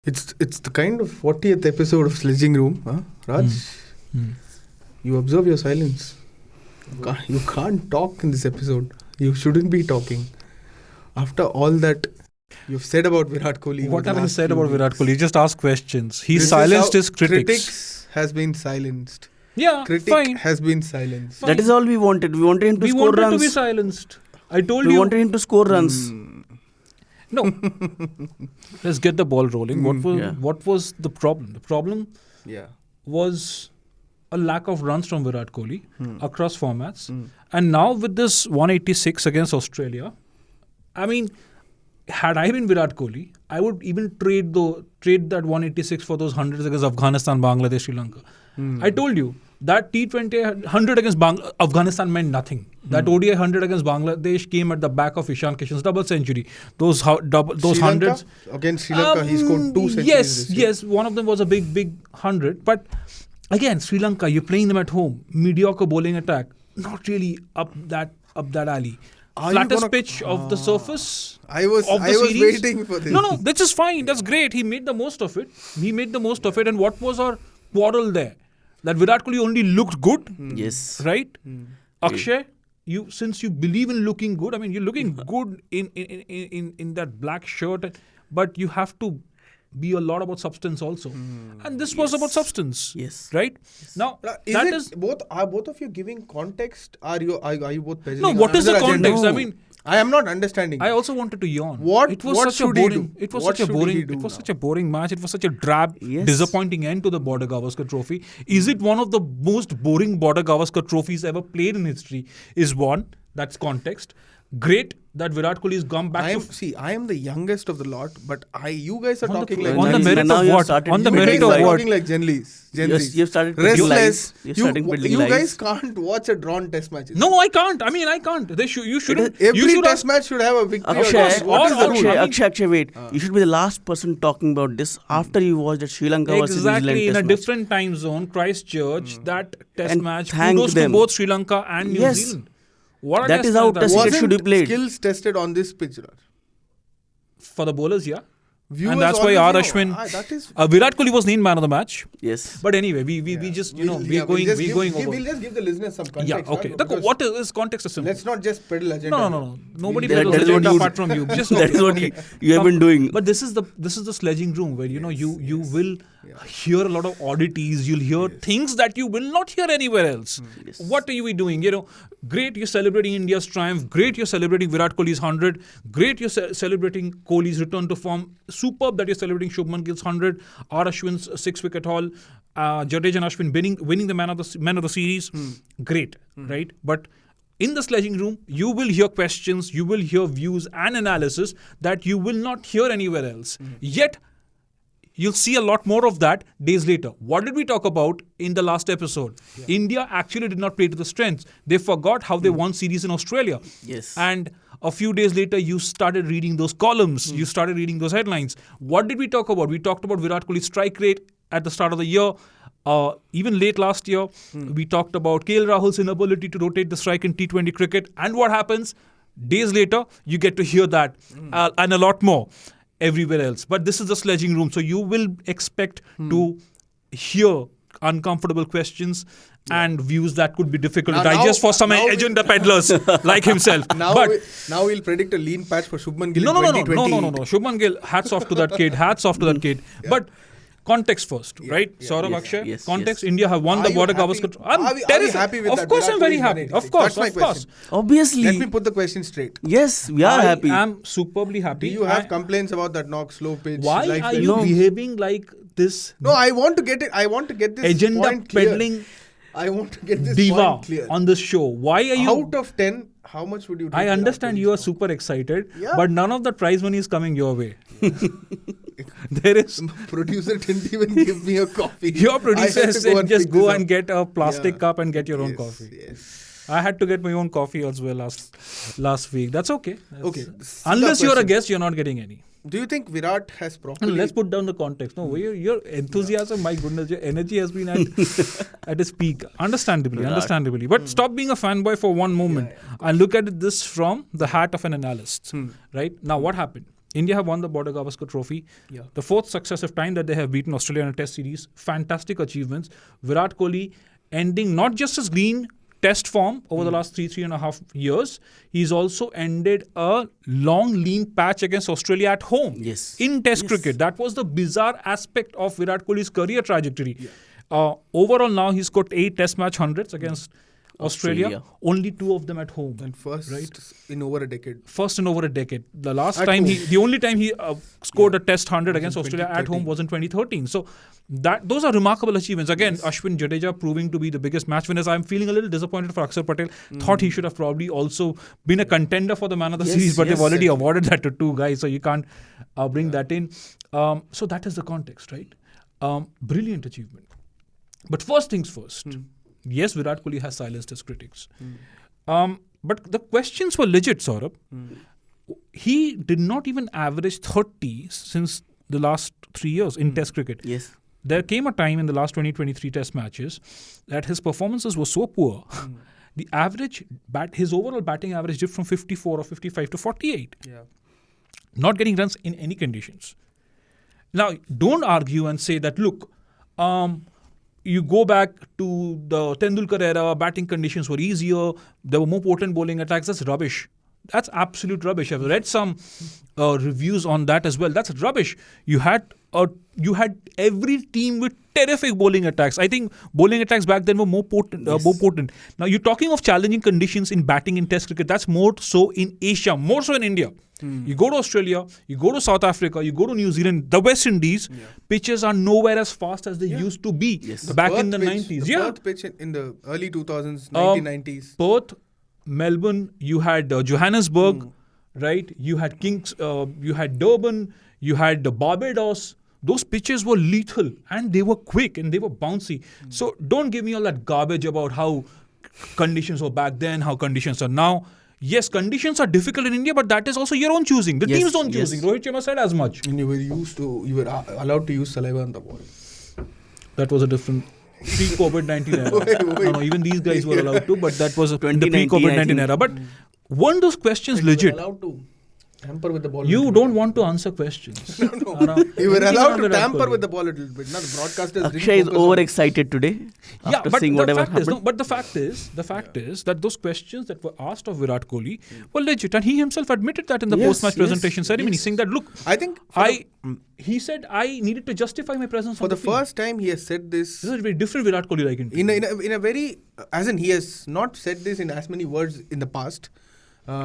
It's the kind of 40th episode of Sledging Room, huh? Raj. You observe your silence. You can't talk in this episode. You shouldn't be talking. After all that you've said about Virat Kohli. What have you said about Virat Kohli? Just ask questions. He silenced his critics. Critics has been silenced. Yeah, fine. Has been silenced. That is all we wanted. We wanted him to score runs. We wanted to be silenced. I told you. We wanted him to score runs. No. Let's get the ball rolling. What was the problem? The problem was a lack of runs from Virat Kohli across formats. And now with this 186 against Australia, I mean, had I been Virat Kohli, I would even trade that 186 for those hundreds against Afghanistan, Bangladesh, Sri Lanka. I told you that T20 100 against Afghanistan meant nothing. That ODI 100 against Bangladesh came at the back of Ishan Kishan's double century. Those hundreds against Sri Lanka, he scored 2 centuries. Yes. One of them was a big 100. But again, Sri Lanka, you're playing them at home. Mediocre bowling attack, not really up that alley. Flattest pitch of the surface. I was waiting for this. No, that's just fine. That's great. He made the most of it. And what was our quarrel there? That Virat Kohli only looked good. Yes. Right? Akshay, since you believe in looking good, I mean, you're looking good in that black shirt, but you have to be a lot about substance also. And this was about substance. Yes. Right? Yes. Now, are both of you giving context? Are you both present? No, what is the context? No. I mean, I am not understanding. I also wanted to yawn. It was such a boring match. It was such a drab, disappointing end to the Border-Gavaskar Trophy. Is it one of the most boring Border-Gavaskar trophies ever played in history? Is one. That's context. Great that Virat Kohli has come back. I am the youngest of the lot, but you guys are talking like on the merit of what? On the merit of what? Talking like Gen Zs. You've started restless. You guys can't watch a drawn test match. No, I can't. I mean, I can't. You shouldn't. Every test match should have a victory. Akshay, wait. You should be the last person talking about this after you watched the Sri Lanka versus New Zealand Exactly, in a different time zone, Christchurch, that test match. Kudos to both Sri Lanka and New Zealand. That is how test cricket should be played. Skills tested on this pitch, Raj? For the bowlers, yeah. Viewers, and that's why Ashwin, Virat Kohli was named man of the match. Yes. But anyway, we just we're going over. We'll just give the listeners some context. Yeah, okay. What is context is simple. Let's not just peddle agenda. No. Nobody peddles agenda apart from you. That is what you have been doing. But this is the sledging room where you will hear a lot of oddities. You'll hear things that you will not hear anywhere else. Yes. What are you doing? Great, you're celebrating India's triumph. Great, you're celebrating Virat Kohli's 100. Great, you're celebrating Kohli's return to form. Superb that you're celebrating Shubman Gill's 100. R. Ashwin's 6-wicket haul. Jadeja and Ashwin winning the man of the series. Great, right? But in the sledging room, you will hear questions, you will hear views and analysis that you will not hear anywhere else. Yet, you'll see a lot more of that days later. What did we talk about in the last episode? Yeah. India actually did not play to the strengths. They forgot how they won series in Australia. Yes. And a few days later, you started reading those columns. You started reading those headlines. What did we talk about? We talked about Virat Kohli's strike rate at the start of the year. Even late last year, we talked about KL Rahul's inability to rotate the strike in T20 cricket. And what happens? Days later, you get to hear that and a lot more everywhere else. But this is the sledging room. So you will expect to hear uncomfortable questions and views that could be difficult to digest for some agenda peddlers like himself. Now we'll predict a lean patch for Shubman Gill in 2020. No. Shubman Gill, hats off to that kid. Yeah. But context first, right? Saurabh, Akshay, context. Yes. India have won the Border-Gavaskar Trophy. Are we happy with that? Of course I'm very happy. Of course. Obviously. Let me put the question straight. Yes, we are happy. I am superbly happy. Do you have complaints about that knock slow pitch? Why are you behaving like this? No, I want to get it. I want to get this agenda point clear. peddling. I want to get this diva point clear. On this show. Why are you... Out of 10, how much would you take? I understand you are super excited, but none of the prize money is coming your way. There is... Producer didn't even give me a coffee. Your producer said just go and get a plastic cup and get your own coffee. Yes. I had to get my own coffee as well last week. That's okay. Unless you're a guest, you're not getting any. Do you think Virat has properly... Let's put down the context. No, your enthusiasm, my goodness, your energy has been at its peak. Understandably. But stop being a fanboy for one moment and look at this from the hat of an analyst. Right? Now, what happened? India have won the Border-Gavaskar Trophy. Yeah. The fourth successive time that they have beaten Australia in a test series. Fantastic achievements. Virat Kohli ending not just his green test form over the last 3.5 years. He's also ended a long lean patch against Australia at home. Yes. In test Yes. cricket. That was the bizarre aspect of Virat Kohli's career trajectory. Overall now he's got 8 test match hundreds against Australia. Only 2 of them at home. And first Right. in over a decade. First in over a decade. The last At time home. the only time he scored a test 100 Was against in Australia at home 2013. was in 2013. So those are remarkable achievements. Again, Ashwin Jadeja proving to be the biggest match winners. I'm feeling a little disappointed for Akshar Patel. Thought he should have probably also been a contender for the man of the Yes, series, but they've yes, already exactly. awarded that to 2 guys, so you can't bring that in. So that is the context, right? Brilliant achievement. But first things first. Yes, Virat Kohli has silenced his critics. But the questions were legit, Saurabh. He did not even average 30 since the last 3 years in Test cricket. Yes. There came a time in the last 2023 Test matches that his performances were so poor. The average his overall batting average dipped from 54 or 55 to 48. Yeah. Not getting runs in any conditions. Now, don't argue and say that, look, you go back to the Tendulkar era, batting conditions were easier, there were more potent bowling attacks. That's rubbish. That's absolute rubbish. I've read some reviews on that as well. That's rubbish. You had every team with terrific bowling attacks. I think bowling attacks back then were more potent. Now you're talking of challenging conditions in batting in Test cricket. That's more so in Asia, more so in India. You go to Australia, you go to South Africa, you go to New Zealand, the West Indies, pitches are nowhere as fast as they used to be back in the 90s. The Perth pitch in the early 2000s, 1990s. Perth, Melbourne, you had Johannesburg, right? You had Kings, you had Durban, you had Barbados. Those pitches were lethal and they were quick and they were bouncy. So don't give me all that garbage about how conditions were back then, how conditions are now. Yes, conditions are difficult in India, but that is also your own choosing. The team's own choosing. Rohit Sharma said as much. And you were allowed to use saliva on the ball. That was a different pre-COVID-19 era. No, even these guys were allowed to, but that was in the 2019, pre-COVID-19 era. But weren't those questions legit? You were allowed to tamper with the ball. You don't want to answer questions. No. You were allowed to tamper with the ball a little bit. Now the broadcasters Akshay is overexcited today after seeing whatever happened. But the fact is that those questions that were asked of Virat Kohli were legit, and he himself admitted that in the post-match presentation ceremony, saying that, look, I think he said I needed to justify my presence for on the field. first time he has said this. This is a very different Virat Kohli like In a very, as in he has not said this in as many words in the past,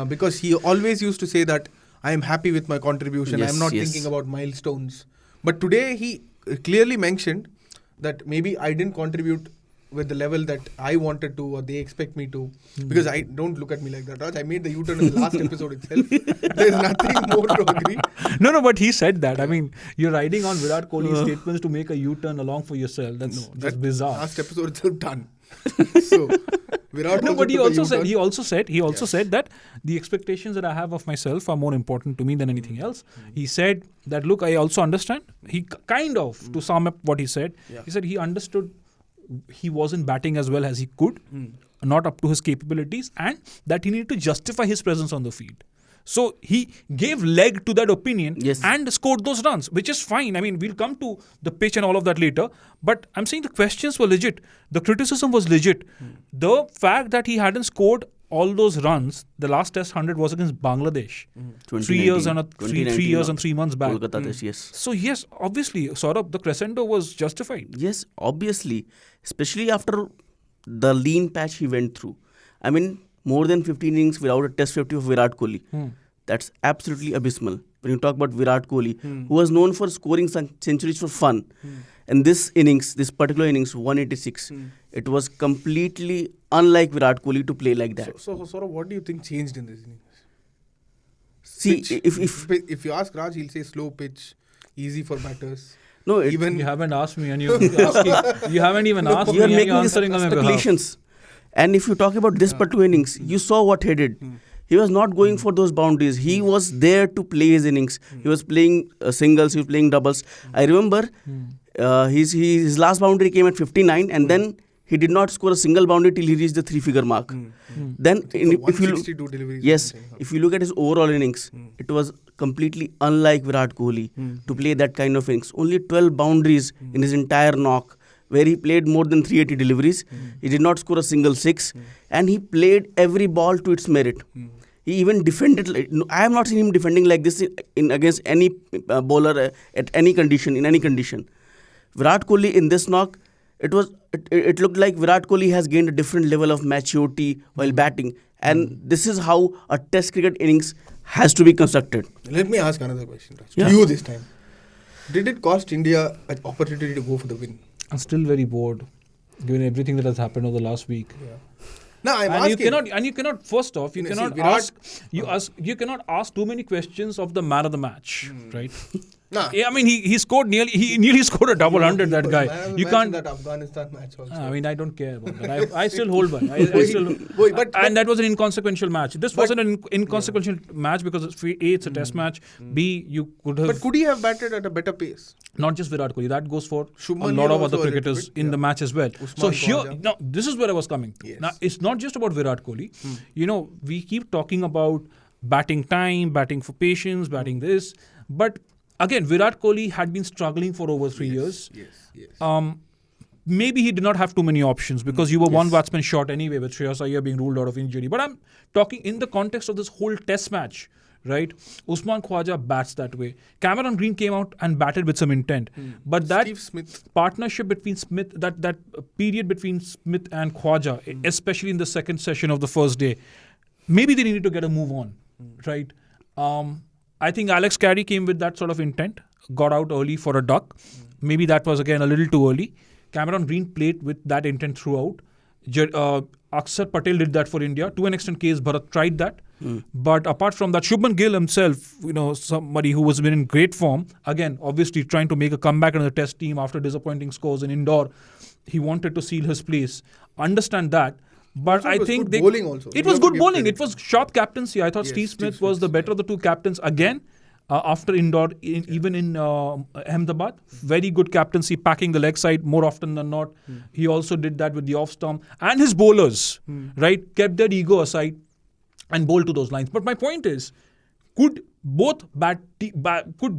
because he always used to say that I am happy with my contribution. I am not thinking about milestones. But today he clearly mentioned that maybe I didn't contribute with the level that I wanted to or they expect me to. Because I don't look at me like that, Raj. I made the U-turn in the last episode itself. There's nothing more to agree. No, but he said that. I mean, you're riding on Virat Kohli's statements to make a U-turn along for yourself. That's bizarre. Last episode itself done. So Virat No, but he took also a U-turn. said that the expectations that I have of myself are more important to me than anything else. He said that, look, I also understand. He kind of, to sum up what he said, he said he understood he wasn't batting as well as he could, not up to his capabilities, and that he needed to justify his presence on the field. So he gave leg to that opinion and scored those runs, which is fine. I mean, we'll come to the pitch and all of that later. But I'm saying the questions were legit. The criticism was legit. The fact that he hadn't scored all those runs, the last test 100 was against Bangladesh. 3 years and 3 months back. Yes. So yes, obviously, Saurabh, the crescendo was justified. Yes, obviously. Especially after the lean patch he went through. I mean, more than 15 innings without a test 50 of Virat Kohli. That's absolutely abysmal. When you talk about Virat Kohli, who was known for scoring centuries for fun. And this particular innings, 186, it was completely unlike Virat Kohli to play like that. So what do you think changed in this innings? See, Pitch. If you ask Raj, he'll say slow pitch, easy for batters. No, Even You haven't asked me, and you haven't even asked me, you are and making you're answering on my behalf. speculations. And if you talk about this particular innings, you saw what he did. He was not going for those boundaries. He was there to play his innings. He was playing singles, he was playing doubles. I remember his last boundary came at 59 and then he did not score a single boundary till he reached the 3-figure mark. Then if you if you look at his overall innings, it was completely unlike Virat Kohli to play that kind of innings. Only 12 boundaries in his entire knock, where he played more than 380 deliveries. He did not score a single six, and he played every ball to its merit. He even defended. I have not seen him defending like this in against any bowler at any condition, in any condition. Virat Kohli in this knock, it looked like Virat Kohli has gained a different level of maturity while batting, and this is how a Test cricket innings has to be constructed. Let me ask another question, Raj. Yeah. To you this time. Did it cost India an opportunity to go for the win? I'm still very bored, given everything that has happened over the last week. Yeah. No, I'm And asking. you cannot. First off, you cannot you cannot ask too many questions of the man of the match, right? Nah. Yeah, I mean, he scored he nearly scored a double hundred. That guy. You can't. That Afghanistan match also. I mean, I don't care about that. I still hold by. I still. And that was an inconsequential match. This wasn't an inconsequential match because it's a test match. B, you could have. But could he have batted at a better pace? Not just Virat Kohli. That goes for Shubman a lot of also other cricketers in the match as well. So here, now this is where I was coming. Yes. Now it's not just about Virat Kohli. You know, we keep talking about batting time, batting for patience, batting this, but again, Virat Kohli had been struggling for over 3 years. Yes. Maybe he did not have too many options because you were one batsman short anyway with Shreyas Iyer being ruled out of injury. But I'm talking in the context of this whole test match, right? Usman Khwaja bats that way. Cameron Green came out and batted with some intent. But that Steve Smith. partnership between Smith, that period between Smith and Khwaja, especially in the second session of the first day, maybe they needed to get a move on, right? I think Alex Carey came with that sort of intent, got out early for a duck. Maybe that was again a little too early. Cameron Green played with that intent throughout. Akshar Patel did that for India. To an extent, KS Bharat tried that. But apart from that, Shubman Gill himself, somebody who was been in great form, again, obviously trying to make a comeback in the test team after disappointing scores in Indore. He wanted to seal his place. Understand that. But I think bowling also. It was good bowling. It was sharp captaincy. I thought Steve Smith was the better of the two captains again. After Indore, even in Ahmedabad, very good captaincy, packing the leg side more often than not. He also did that with the off stump. And his bowlers, right, kept their ego aside and bowled to those lines. But my point is, could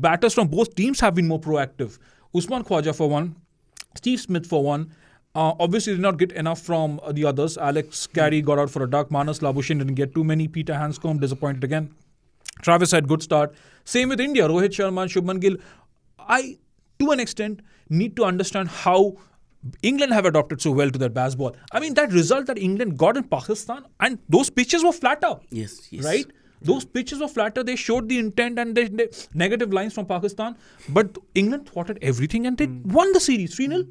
batters from both teams have been more proactive? Usman Khwaja for one, Steve Smith for one. Obviously did not get enough from the others. Alex Carey got out for a duck. Manas Labuschagne didn't get too many. Peter Hanscombe disappointed again. Travis had good start. Same with India. Rohit Sharma and Shubman Gill. I, to an extent, need to understand how England have adopted so well to that baseball. I mean, that result that England got in Pakistan, and those pitches were flatter. Yes. Right? Those pitches were flatter. They showed the intent and the negative lines from Pakistan. But England thwarted everything and they won the series 3-0.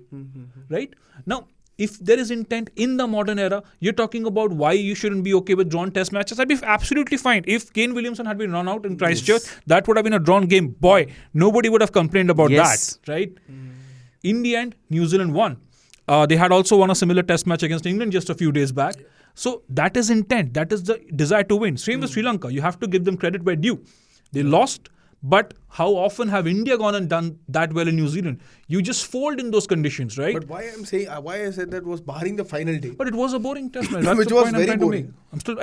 Right? Now, if there is intent in the modern era, you're talking about why you shouldn't be okay with drawn test matches. I'd be absolutely fine. If Kane Williamson had been run out in Christchurch, that would have been a drawn game. Boy, nobody would have complained about that. Right? In the end, New Zealand won. They had also won a similar test match against England just a few days back. So that is intent. That is the desire to win. Same with Sri Lanka. You have to give them credit where due. They lost, but how often have India gone and done that well in New Zealand? You just fold in those conditions, right? But why I said that was barring the final day. But it was a boring test match. That's Which the was point very I'm trying boring. to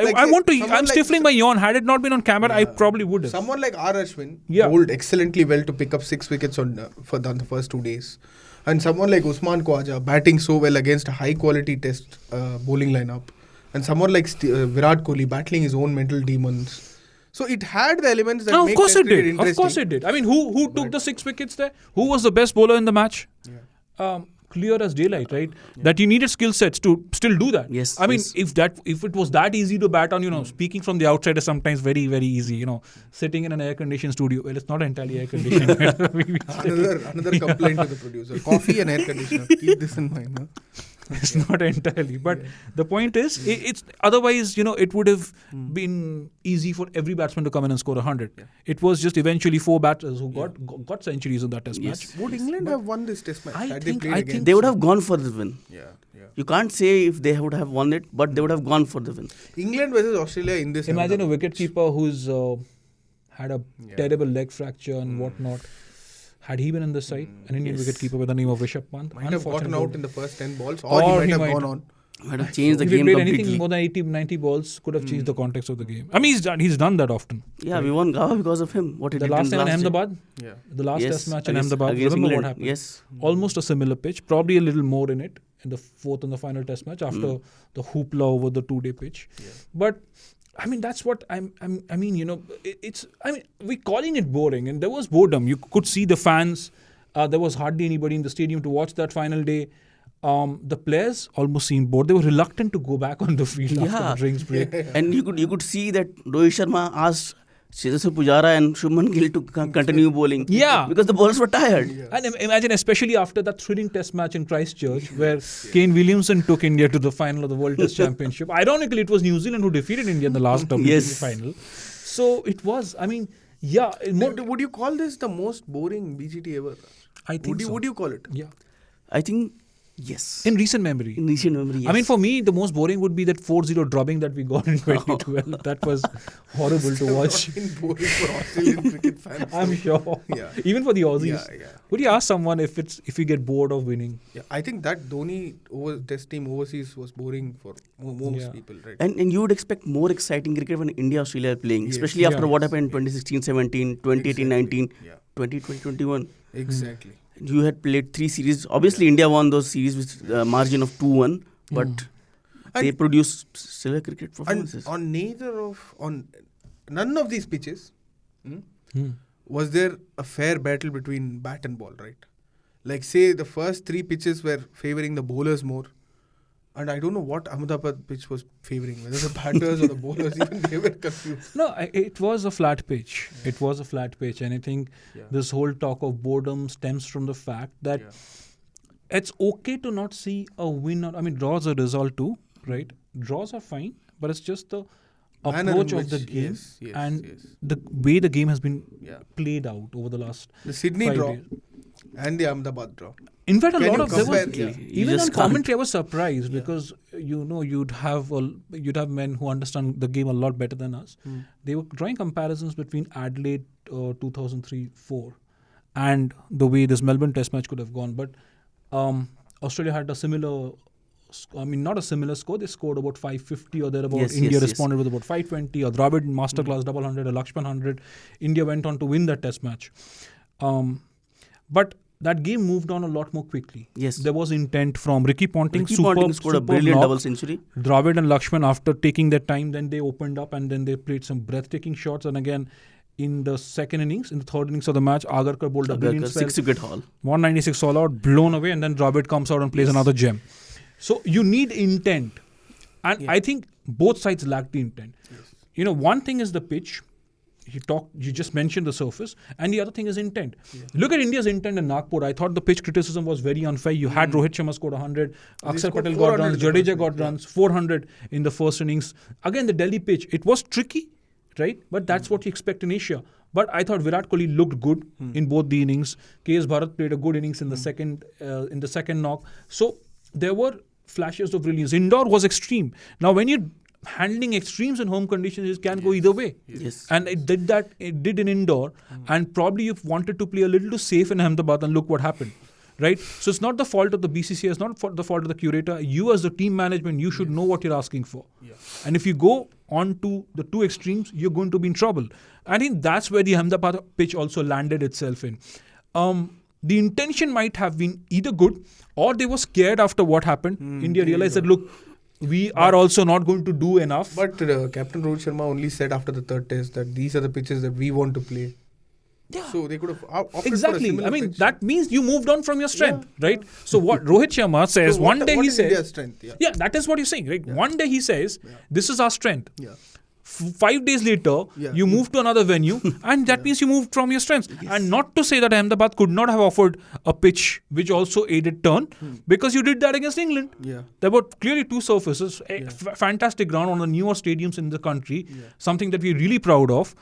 make. I'm stifling my yawn. Had it not been on camera, I probably would have. Someone like R. Ashwin bowled excellently well to pick up 6 wickets on the first 2 days. And someone like Usman Khwaja batting so well against a high quality test bowling lineup. And someone like Virat Kohli battling his own mental demons. So it had the elements that make test cricket interesting. Of course it did. I mean, who took the 6 wickets there? Who was the best bowler in the match? Clear as daylight, right? That you needed skill sets to still do that. Yes. I mean, if it was that easy to bat on, speaking from the outside is sometimes very, very easy. Sitting in an air-conditioned studio. Well, it's not entirely air-conditioned. another complaint to the producer. Coffee and air conditioner. Keep this in mind. Huh? It's not entirely. But the point is, it's otherwise, it would have been easy for every batsman to come in and score 100. Yeah. It was just eventually 4 batters who got centuries in that test match. Would England have won this test match? I think they would have gone for the win. Yeah. You can't say if they would have won it, but they would have gone for the win. England versus Australia in this. Imagine a wicketkeeper who's had a terrible leg fracture and whatnot. Had he been in this side, an Indian wicketkeeper by the name of Rishabh Pant, Might have gotten out in the first 10 balls, Or or he he might might- have gone on. Might have changed the if he game played completely. anything more than 80, 90 balls, could have changed the context of the game. I mean, he's done that often. Yeah, we won Gawa because of him. What he The did last in time in last day. Ahmedabad, Yeah. the last Yes, test match in against- Ahmedabad, against remember what England. happened? Yes. Almost a similar pitch, probably a little more in it in the fourth and the final test match after the hoopla over the 2-day pitch. But I mean, that's what I mean, you know, we're calling it boring, and there was boredom. You could see the fans. There was hardly anybody in the stadium to watch that final day. The players almost seemed bored. They were reluctant to go back on the field after Yeah. the drinks break. And you could see that Rohit Sharma asked Chesar Pujara and Shubman Gill to continue bowling. Yeah. Because the bowlers were tired. And imagine, especially after that thrilling test match in Christchurch, where Kane Williamson took India to the final of the World Test Championship. Ironically, it was New Zealand who defeated India in the last WTT Yes. final. So it was, I mean, yeah. Would you call this the most boring BGT ever? I think so. Would you call it? Yeah. I think, yes. In recent memory. In recent memory, yes. I mean, for me, the most boring would be that 4-0 drubbing that we got in 2012. That was horrible to watch. Been boring for Australian cricket fans. I'm sure. Yeah. Even for the Aussies. Yeah. Would you ask someone if you get bored of winning? Yeah, I think that Dhoni test team overseas was boring for most people, right? And you would expect more exciting cricket when India-Australia are playing, Yes. especially after Yeah. what happened in 2016-17, 2018-19, Yeah. 2020-21. Exactly. You had played 3 series. Obviously, India won those series with a margin of 2-1, but they And- produced stellar cricket And performances. on none of these pitches was there a fair battle between bat and ball, right? Like, say the first 3 pitches were favoring the bowlers more, and I don't know what Ahmedabad pitch was favoring, whether the batters or the bowlers, even they were confused. No, it was a flat pitch. It was a flat pitch, and I think this whole talk of boredom stems from the fact that it's okay to not see a win. I mean, draws are result too, right? Draws are fine, but it's just the Manner approach in of the which- game yes, and yes. the way the game has been Yeah. played out over the last The Sydney 5 draw days. and the Ahmedabad draw. In fact, a Can lot you of there was, compare? Yeah. You even just on can't. commentary, I was surprised because you'd have men who understand the game a lot better than us. They were drawing comparisons between Adelaide 2003-04 and the way this Melbourne Test match could have gone. But Australia had a similar. I mean, not a similar score. They scored about 550 or thereabout. Yes, India yes, responded with about 520. A Dravid masterclass double 100, a Lakshman 100. India went on to win that Test match. But that game moved on a lot more quickly. Yes. There was intent from Ricky Ponting. Ricky Ponting scored a brilliant knock. double century. Dravid and Lakshman, after taking their time, then they opened up and then they played some breathtaking shots. And again, in the second innings, in the third innings of the match, Agarkar bowled a brilliant spell. 6-wicket haul. 196 all out, blown away, and then Dravid comes out and plays another gem. So you need intent. And I think both sides lack the intent. You know, one thing is the pitch. You just mentioned the surface, and the other thing is intent. Look at India's intent in Nagpur. I thought the pitch criticism was very unfair. You had Rohit Sharma scored 100, Akshar scored Patel 400 got runs, in the Jadeja first got innings, runs, 400 in the first innings. Again, the Delhi pitch, it was tricky, right? But that's what you expect in Asia. But I thought Virat Kohli looked good in both the innings. KS Bharat played a good innings in the second knock. So there were flashes of brilliance. Indore was extreme. Now, when you're handling extremes in home conditions, it can go either way. Yes. And it did in Indore. And probably you wanted to play a little too safe in Ahmedabad, and look what happened. Right? So it's not the fault of the BCCI, it's not the fault of the curator. You as the team management, you should know what you're asking for. And if you go on to the two extremes, you're going to be in trouble. I think that's where the Ahmedabad pitch also landed itself in. The intention might have been either good, or they were scared after what happened. India realized that, look, we are also not going to do enough. But Captain Rohit Sharma only said after the third test that these are the pitches that we want to play. Yeah. So they could have opted for a Exactly. similar I mean, pitch. that means you moved on from your strength, right? So what Rohit Sharma says, So one what day he is says, India's strength? yeah, that is what you're saying, right? One day he says, this is our strength. Yeah. 5 days later, you move to another venue, and that means you moved from your strengths. And not to say that Ahmedabad could not have offered a pitch which also aided turn, because you did that against England. Yeah. There were clearly two surfaces, fantastic ground on the newer stadiums in the country, something that we're really proud of.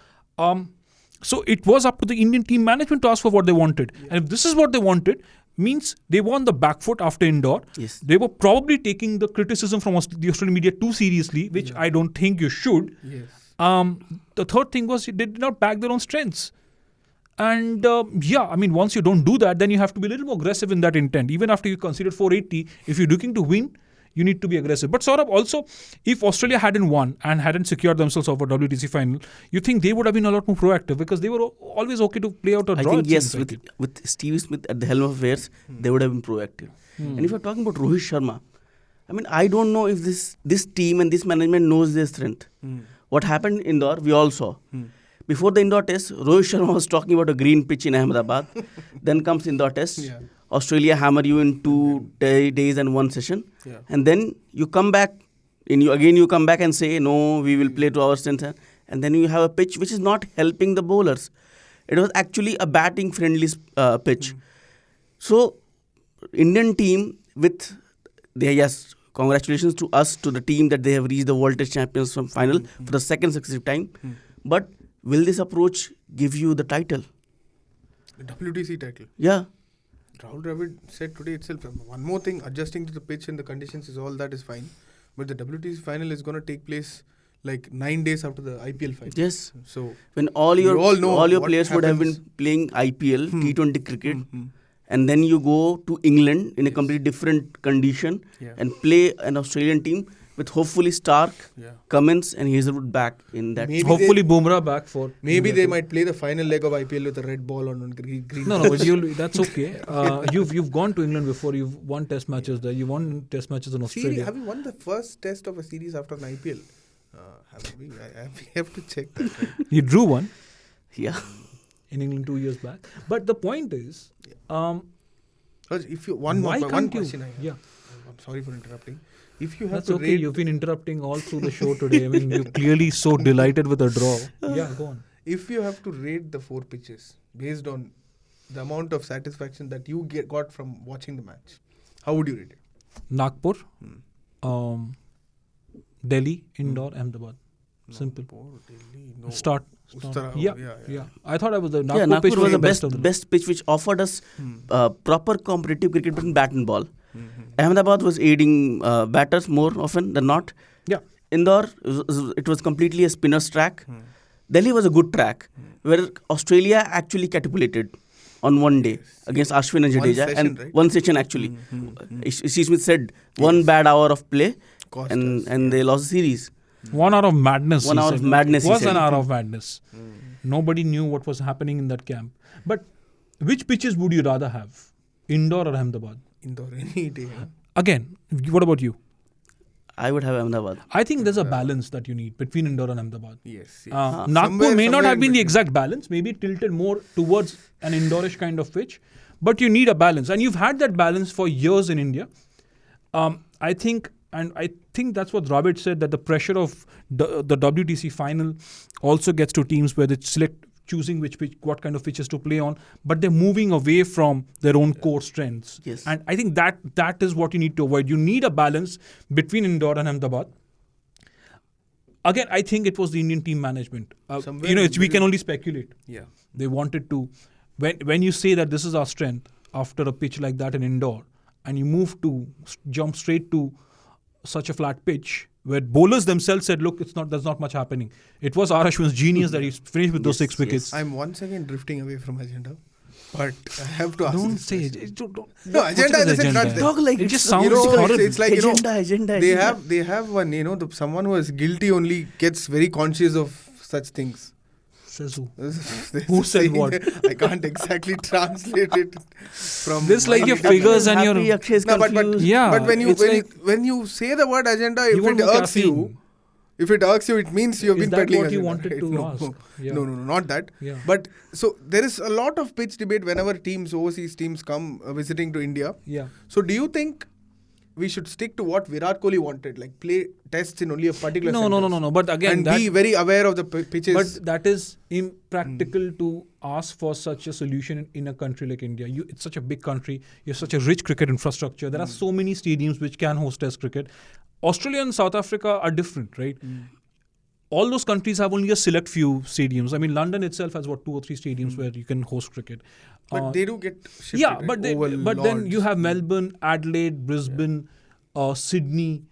So it was up to the Indian team management to ask for what they wanted. And if this is what they wanted, means they were on the back foot after Indore. Yes. They were probably taking the criticism from the Australian media too seriously, which I don't think you should. Yes. The third thing was they did not back their own strengths. And once you don't do that, then you have to be a little more aggressive in that intent. Even after you conceded 480, if you're looking to win, you need to be aggressive. But Saurabh, also, if Australia hadn't won and hadn't secured themselves over WTC final, you think they would have been a lot more proactive because they were always okay to play out a draw? I think yes, with Stevie Smith at the helm of affairs, they would have been proactive. And if you're talking about Rohit Sharma, I don't know if this team and this management knows their strength. What happened in Indore, we all saw. Before the Indore test, Rohit Sharma was talking about a green pitch in Ahmedabad. Then comes Indore test. Yeah. Australia hammer you in 2 days and 1 session. Yeah. And then you come back, you come back and say, no, we will play to our strength. And then you have a pitch which is not helping the bowlers. It was actually a batting friendly pitch. So, Indian team congratulations to us, to the team that they have reached the World Test Champions from final for the second successive time. But will this approach give you the title? The WTC title? Yeah. Rahul Dravid said today itself, one more thing, adjusting to the pitch and the conditions is all that is fine. But the WTC final is going to take place like 9 days after the IPL final. Yes. So when all your players would have been playing IPL, T20 cricket, and then you go to England in a completely different condition and play an Australian team with hopefully Stark, Cummins and Hazelwood back in that. Maybe hopefully Bumrah back for. Maybe they might play the final leg of IPL with a red ball on green. No, that's okay. You've gone to England before. You've won test matches there. You won test matches in Australia. Have you won the first test of a series after an IPL? We have to check that. Right? You drew one. Yeah. In England 2 years back. But the point is, if you one question. I'm sorry for interrupting. If you have That's okay. You've been interrupting all through the show today. You're clearly so delighted with a draw. Yeah, go on. If you have to rate the 4 pitches based on the amount of satisfaction that you got from watching the match, how would you rate it? Nagpur, Delhi, Indore, Ahmedabad. Simple. Delhi, no. Start. Yeah. I thought the Nagpur pitch was the best pitch which offered us proper competitive cricket between bat and ball. Ahmedabad was aiding batters more often than not. Yeah. Indore, it was completely a spinner's track. Delhi was a good track where Australia actually capitulated on one day against Ashwin and Jadeja. One session actually. Steve Smith said 1 bad hour of play and they lost the series. 1 hour of madness. 1 hour of madness. It was an hour of madness. Nobody knew what was happening in that camp. But which pitches would you rather have? Indore or Ahmedabad? Indore any day. Again, what about you? I would have Ahmedabad. I think there's a balance that you need between Indore and Ahmedabad. Yes. Nagpur may not have been the exact balance. Maybe tilted more towards an Indore-ish kind of pitch. But you need a balance. And you've had that balance for years in India. I think that's what Dravid said, that the pressure of the WTC final also gets to teams where they select choosing what kind of pitches to play on, but they're moving away from their own core strengths. Yes. And I think that is what you need to avoid. You need a balance between Indore and Ahmedabad. Again, I think it was the Indian team management. We can only speculate. Yeah. They wanted to, when you say that this is our strength after a pitch like that in Indore, and you jump straight to such a flat pitch, where bowlers themselves said, look, there's not much happening. It was Ashwin's genius that he finished with those 6 wickets. I'm once again drifting away from agenda, but I have to ask. Don't say it. No, agenda is not there. Talk like it just sounds horrible. It's like agenda. They have one. Someone who is guilty only gets very conscious of such things. Says who? Who said what? I can't exactly translate it from. This like your figures and your. But when you say the word agenda, if it irks you, it means you have been peddling agenda. Is that what you wanted to ask? No, not that. Yeah. But so there is a lot of pitch debate whenever overseas teams come visiting to India. Yeah. So do you think we should stick to what Virat Kohli wanted, like play tests in only a particular No. But again, be very aware of the pitches. But that is impractical to ask for such a solution in a country like India. It's such a big country. You have such a rich cricket infrastructure. There are so many stadiums which can host test cricket. Australia and South Africa are different, right? All those countries have only a select few stadiums. London itself has 2 or 3 stadiums where you can host cricket. But they do get shifted. Yeah, but then you have Melbourne, Adelaide, Brisbane, Sydney,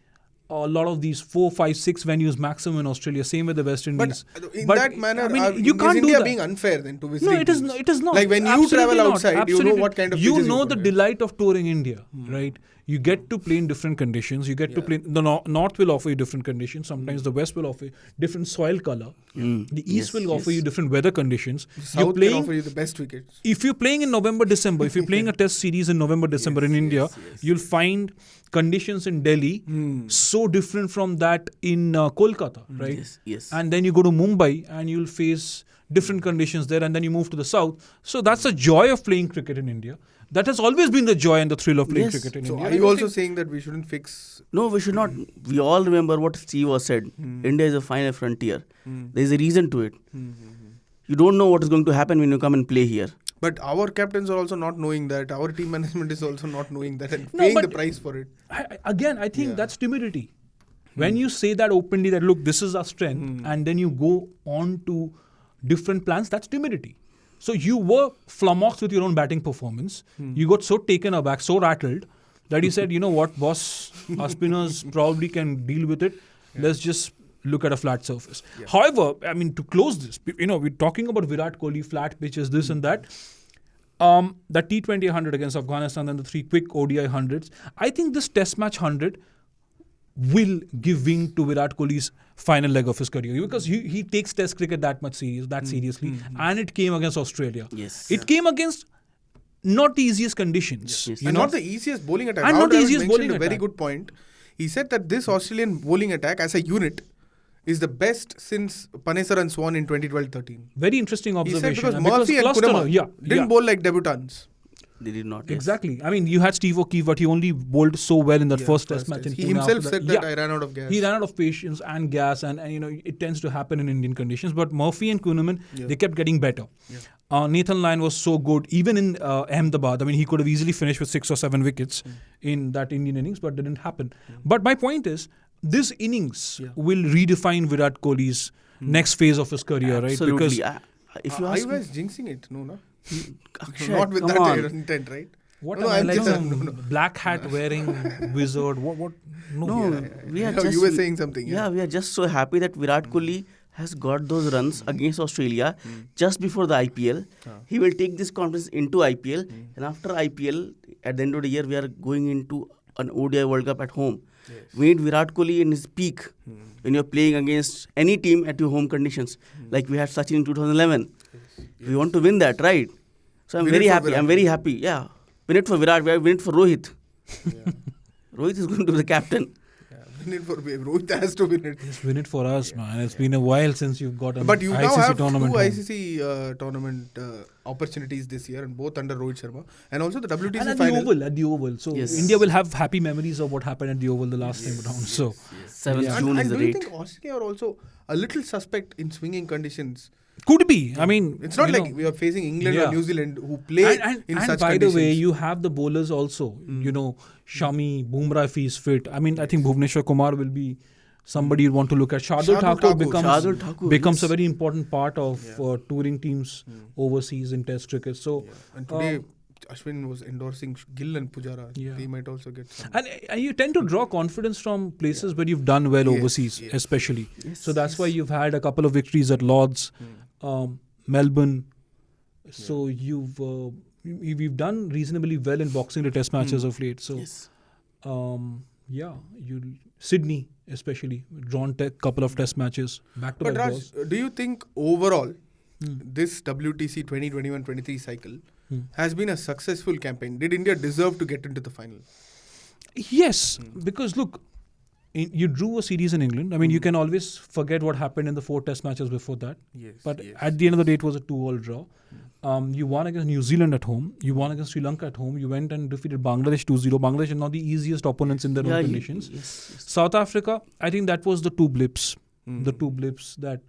a lot of these 4, 5, 6 venues maximum in Australia. Same with the West Indies. But in But, that manner, I mean, you you can't is do India that. being unfair then to visiting No, it is teams? not. It is not. Like when you Absolutely travel not. outside, you know Absolutely. what kind of You pitches know you're the gonna get. delight of touring India, right? You get to play in different conditions. You get to play. The north will offer you different conditions. Sometimes the west will offer you different soil color. The east will offer you different weather conditions. The You're South can playing. offer you the best wickets. If you're playing in November, December, if you're playing a test series in November, December in India, you'll find conditions in Delhi so different from that in Kolkata, right? Yes. And then you go to Mumbai and you'll face different conditions there, and then you move to the south. So that's the joy of playing cricket in India. That has always been the joy and the thrill of playing cricket in So India. are you also saying that we shouldn't fix? No, we should not. We all remember what Steve was said. India is a final frontier. There is a reason to it. You don't know what is going to happen when you come and play here. But our captains are also not knowing that. Our team management is also not knowing that and No, paying but the price for it. I think that's timidity. When you say that openly, that look, this is our strength, and then you go on to different plans, that's timidity. So you were flummoxed with your own batting performance. You got so taken aback, so rattled, that you said, you know what, boss, our spinners probably can deal with it. Let's just look at a flat surface. However, I mean, to close this, we're talking about Virat Kohli, flat pitches, this and that. That T20 100 against Afghanistan and the 3 quick ODI 100s. I think this Test match 100 will give wing to Virat Kohli's final leg of his career, because he takes Test cricket that seriously, and it came against Australia. Yes. It came against not the easiest conditions. Yes. you And know? not the easiest bowling attack. And not the easiest mentioned bowling a very attack. good point. He said that this Australian bowling attack as a unit is the best since Panesar and Swan in 2012-13. Very interesting He observation. said because And Murphy and cluster, Kunama didn't bowl like debutants. They did not. Exactly. I mean, you had Steve O'Keefe, but he only bowled so well in that first Test match. In He Pune himself after said that I ran out of gas. He ran out of patience and gas, and it tends to happen in Indian conditions. But Murphy and Kuhneman, they kept getting better. Nathan Lyon was so good, even in Ahmedabad. I mean, he could have easily finished with 6 or 7 wickets in that Indian innings, but didn't happen. But my point is, this innings will redefine Virat Kohli's next phase of his career, right? Absolutely. Because if you Are ask you me, guys jinxing it? No. Akshay, Not with come that on. intent, right? what No, am I I'm like just- some no. black hat wearing wizard? What? No, we are No, just. you were saying something. Yeah, we are just so happy that Virat Kohli has got those runs against Australia just before the IPL. He will take this confidence into IPL, and after IPL, at the end of the year, we are going into an ODI World Cup at home. We need Virat Kohli in his peak when you're playing against any team at your home conditions, like we had Sachin in 2011. We want to win that, right? So I'm Win very it for happy. Virat. I'm very happy. Yeah, win it for Virat. Win it for Rohit. Rohit is going to be the captain. Win it for Rohit has to win it. Just win it for us, man. It's been a while since you've got an But you now ICC have two tournament. home. ICC tournament opportunities this year, and both under Rohit Sharma, and also the WTC And at final. the Oval. So Yes. India will have happy memories of what happened at the Oval the last time around. So 7th June And is the do you date. think Australia are also a little suspect in swinging conditions? could be. I mean, It's not you like know, we are facing England Yeah. or New Zealand who play and in such by conditions. the way, you have the bowlers also. Shami, Bumrah if he's fit. I mean, I think Bhuvneshwar Kumar will be somebody you want to look at. Shardul Thakur Shardul Thakur, becomes a yes. very important part of touring teams overseas in Test cricket. So, And today, Ashwin was endorsing Gill and Pujara. Yeah. They might also get some. and you tend to draw confidence from places where you've done well overseas, especially. So that's why you've had a couple of victories at Lord's, Melbourne. So we've done reasonably well in boxing the Test matches of late. So Yes. Sydney especially drawn couple of Test matches back to But back. Raj, do you think overall this WTC 2021-23 cycle has been a successful campaign? Did India deserve to get into the final? Yes, because look, you drew a series in England. I mean, you can always forget what happened in the 4 Test matches before that. Yes. But at the end of the day, it was a 2-all draw. You won against New Zealand at home. You won against Sri Lanka at home. You went and defeated Bangladesh 2-0. Bangladesh are not the easiest opponents in their own conditions. Yes. South Africa, I think that was the 2 blips. The 2 blips that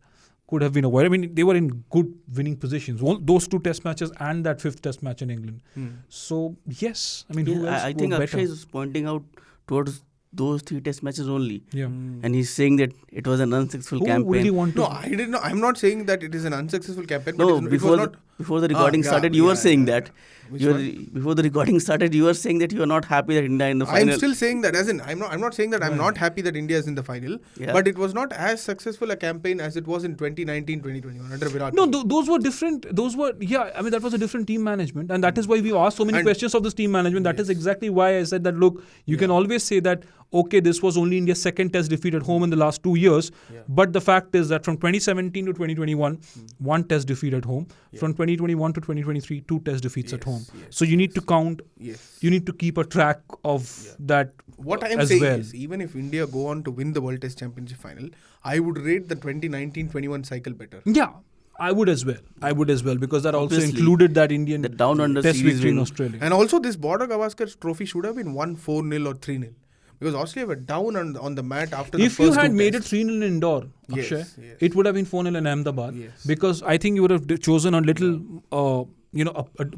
could have been avoided. I mean, they were in good winning positions. Those 2 Test matches and that 5th Test match in England. So, yes. I mean, who else I were think better? Akshay is pointing out towards those 3 Test matches only. Yeah. And he's saying that it was an unsuccessful Who campaign. will you want to... No, I did not. I'm not saying that it is an unsuccessful campaign. No, but it before was not. before the recording started, you were saying that. Before the recording started, you were saying that you are not happy that India in the final. I'm still saying that, as in, I'm not saying that I'm not happy that India is in the final, but it was not as successful a campaign as it was in 2019, 2021 under Virat. No, those were different. That was a different team management, and that is why we asked so many questions of this team management. That is exactly why I said that, look, you can always say that, okay, this was only India's second test defeat at home in the last 2 years, but the fact is that from 2017 to 2021, one test defeat at home. From 2021 to 2023, 2 test defeats at home. So you need to count, you need to keep a track of that. What I am saying is, even if India go on to win the World Test Championship final, I would rate the 2019-21 cycle better. Yeah, I would as well. Because that also included that Indian the down under test series victory in win. Australia. And also this Border-Gavaskar Trophy should have been won 4-0 or 3-0. Because Australia were down on the mat after the first 2 If you had made tests. it 3-0 in Indore, Akshay, it would have been 4-0 in Ahmedabad. Yes. Because I think you would have chosen a little,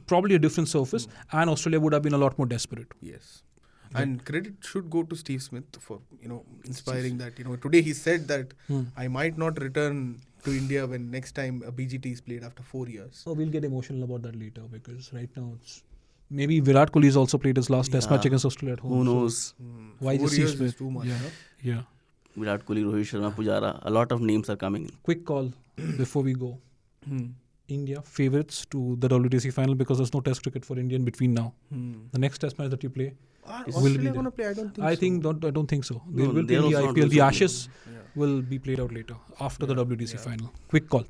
probably a different surface, and Australia would have been a lot more desperate. Yes. And credit should go to Steve Smith for, inspiring that. Today he said that I might not return to India when next time a BGT is played after 4 years. So we'll get emotional about that later, because right now it's... Maybe Virat Kohli has also played his last test match against Australia at home. Who knows? Why 4 just years Steve Smith? is too much. Yeah. Virat Kohli, Rohit Sharma, Pujara. A lot of names are coming in. Quick call before we go. India favourites to the WTC final because there's no test cricket for India in between now. The next test match that you play will be going to play? I don't think so. They No, will play they're the also not IPL. The also Ashes will be played out later after the WTC final. Quick call.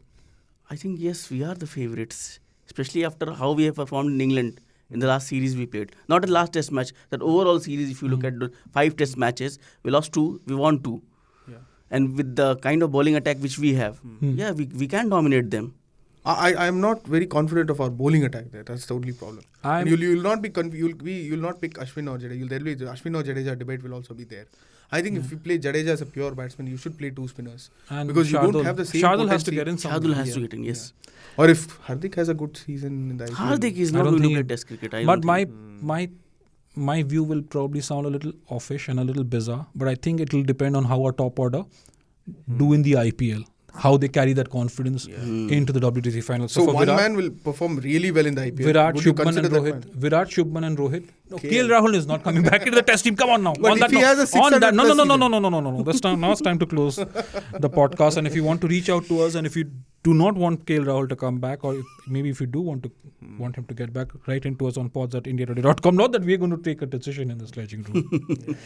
I think, yes, we are the favourites. Especially after how we have performed in England in the last series we played. Not the last test match. That overall series, if you look at the 5 test matches, we lost 2, we won 2. And with the kind of bowling attack which we have, we can dominate them. I am not very confident of our bowling attack there. That's the only problem. You'll not be you'll not pick Ashwin or Jadeja. There will be Ashwin or Jadeja debate will also be there. I think if you play Jadeja as a pure batsman, you should play 2 spinners. And because you don't have the same Shardul has potency. to get in somewhere. Shardul has to get in, yes. Or if Hardik has a good season in the IPL. Hardik is not going to play test cricket. But my view will probably sound a little offish and a little bizarre, but I think it will depend on how our top order do in the IPL. How they carry that confidence into the WTC final. So one man will perform really well in the IPL. Virat, Shubman and Rohit. No, KL Rahul is not coming back into the test team. Come on now. But if he has a 600 No. Now it's time to close the podcast. And if you want to reach out to us, and if you do not want KL Rahul to come back, or maybe if you do want him to get back, write into us on pods@indiatoday.com. Not that we are going to take a decision in the sledging room.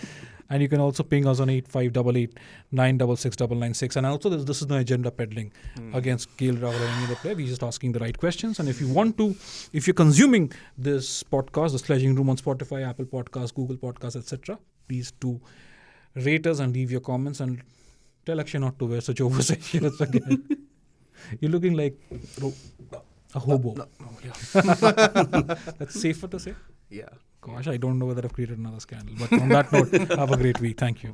And you can also ping us on 8588 966 996. And also this is no agenda peddling against KL Rahul or any other player. We're just asking the right questions. And if you're consuming this podcast, the Sledging Room on Spotify, Apple Podcasts, Google Podcasts, etc., please do rate us and leave your comments and tell Akshay not to wear such oversized shirts again. You're looking like a hobo. No. That's safer to say? Yeah. Gosh, I don't know whether I've created another scandal. But on that note, have a great week. Thank you.